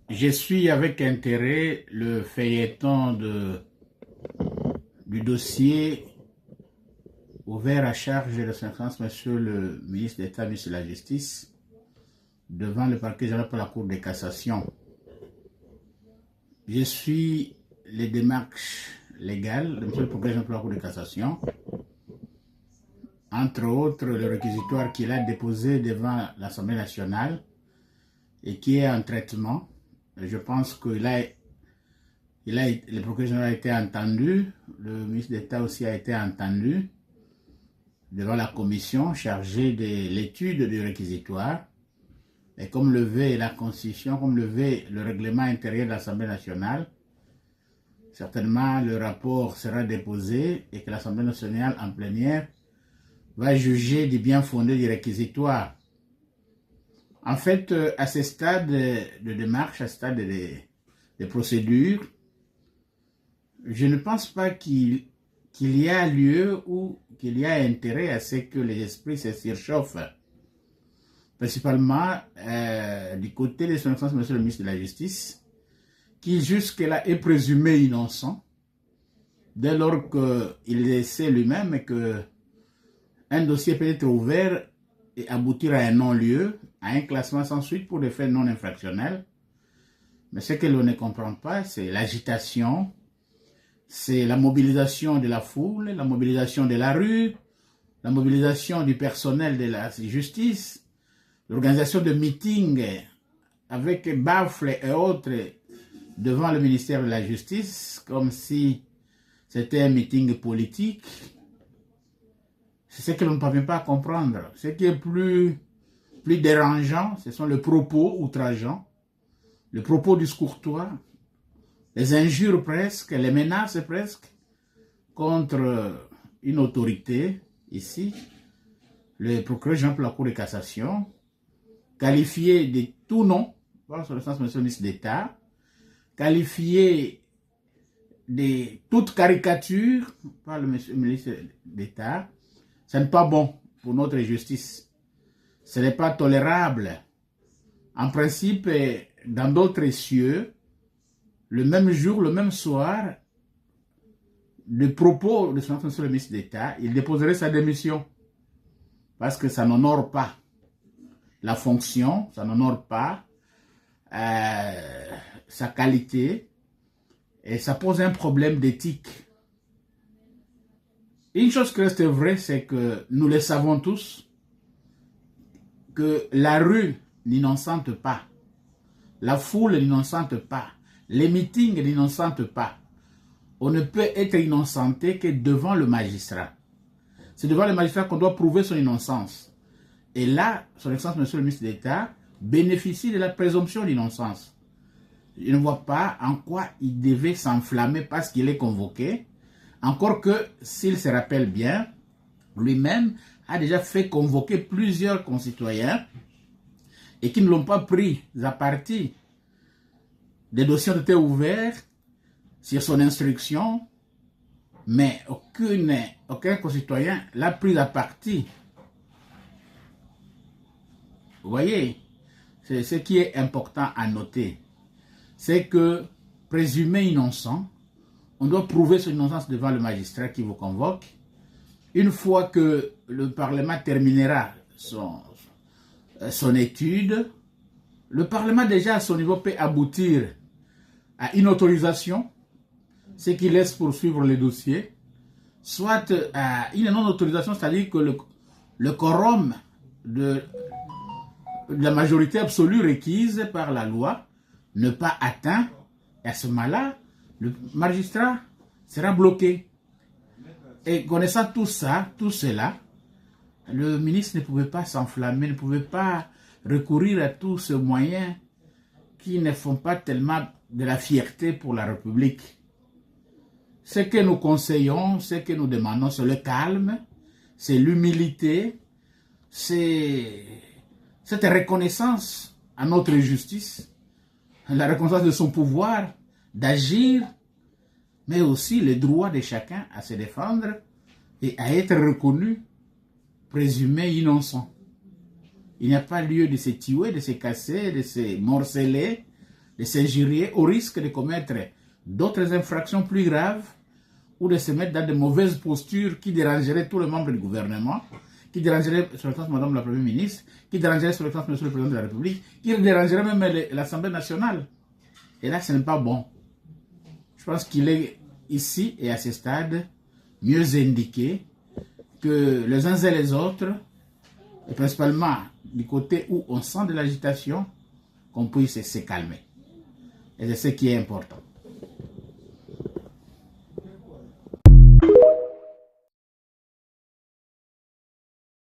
Je suis avec intérêt le feuilleton du dossier ouvert à charge de son Excellence Monsieur le ministre d'État, ministre de la Justice, devant le parquet général pour la Cour de cassation. Je suis les démarches légales de Monsieur le procureur général pour la Cour de cassation, entre autres le réquisitoire qu'il a déposé devant l'Assemblée nationale et qui est en traitement. Je pense que le procureur général a été entendu, le ministre d'État aussi a été entendu devant la commission chargée de l'étude du réquisitoire. Et comme le veut la Constitution, comme le veut le règlement intérieur de l'Assemblée nationale, certainement le rapport sera déposé et que l'Assemblée nationale en plénière va juger du bien fondé du réquisitoire. En fait, à ce stade de démarche, à ce stade de procédure, je ne pense pas qu'il y a lieu ou qu'il y a intérêt à ce que les esprits se surchauffent. Principalement du côté de son Excellence Monsieur le ministre de la Justice, qui jusque-là est présumé innocent, dès lors qu'il sait lui-même qu'un dossier peut être ouvert et aboutir à un non-lieu, à un classement sans suite pour des faits non infractionnels. Mais ce que l'on ne comprend pas, c'est l'agitation, c'est la mobilisation de la foule, la mobilisation de la rue, la mobilisation du personnel de la justice, l'organisation de meetings avec baffles et autres devant le ministère de la Justice, comme si c'était un meeting politique. C'est ce que l'on ne parvient pas à comprendre. Ce qui est plus dérangeant, ce sont les propos outrageants, les propos discourtois, les injures presque, les menaces presque contre une autorité, ici, le procureur général pour la Cour de cassation, qualifié de tout nom, par son Excellence Monsieur le ministre d'État, qualifié de toute caricature par le ministre d'État. Ce n'est pas bon pour notre justice. Ce n'est pas tolérable. En principe, dans d'autres cieux, le même jour, le même soir, de propos de son Excellence Monsieur le ministre d'État, il déposerait sa démission. Parce que ça n'honore pas la fonction, ça n'honore pas sa qualité et ça pose un problème d'éthique. Une chose qui reste vraie, c'est que nous le savons tous, que la rue n'innocente pas, la foule n'innocente pas, les meetings n'innocentent pas. On ne peut être innocenté que devant le magistrat. C'est devant le magistrat qu'on doit prouver son innocence. Et là, son Excellence Monsieur le ministre d'État bénéficie de la présomption d'innocence. Je ne vois pas en quoi il devait s'enflammer parce qu'il est convoqué. Encore que, s'il se rappelle bien, lui-même a déjà fait convoquer plusieurs concitoyens et qui ne l'ont pas pris à partie. Des dossiers ont été ouverts sur son instruction, mais aucun concitoyen l'a pris à partie. Vous voyez, c'est ce qui est important à noter. C'est que, présumé innocent, on doit prouver son innocence devant le magistrat qui vous convoque. Une fois que le Parlement terminera son étude, le Parlement déjà à son niveau peut aboutir à une autorisation, ce qui laisse poursuivre le dossier, soit à une non-autorisation, c'est-à-dire que le quorum de la majorité absolue requise par la loi n'est pas atteint, et à ce moment-là, le magistrat sera bloqué. Et connaissant tout ça, tout cela, le ministre ne pouvait pas s'enflammer, ne pouvait pas recourir à tous ces moyens qui ne font pas tellement de la fierté pour la République. Ce que nous conseillons, ce que nous demandons, c'est le calme, c'est l'humilité, c'est cette reconnaissance à notre justice, la reconnaissance de son pouvoir d'agir, mais aussi le droit de chacun à se défendre et à être reconnu, présumé innocent. Il n'y a pas lieu de se tuer, de se casser, de se morceler de s'injurier au risque de commettre d'autres infractions plus graves ou de se mettre dans de mauvaises postures qui dérangeraient tous les membres du gouvernement, qui dérangeraient sur l'excellence Madame la Première ministre, qui dérangeraient sur l'excellence Monsieur le Président de la République, qui dérangeraient même l'Assemblée nationale. Et là, ce n'est pas bon. Je pense qu'il est ici et à ce stade mieux indiqué que les uns et les autres, et principalement du côté où on sent de l'agitation, qu'on puisse se calmer. Et c'est ce qui est important.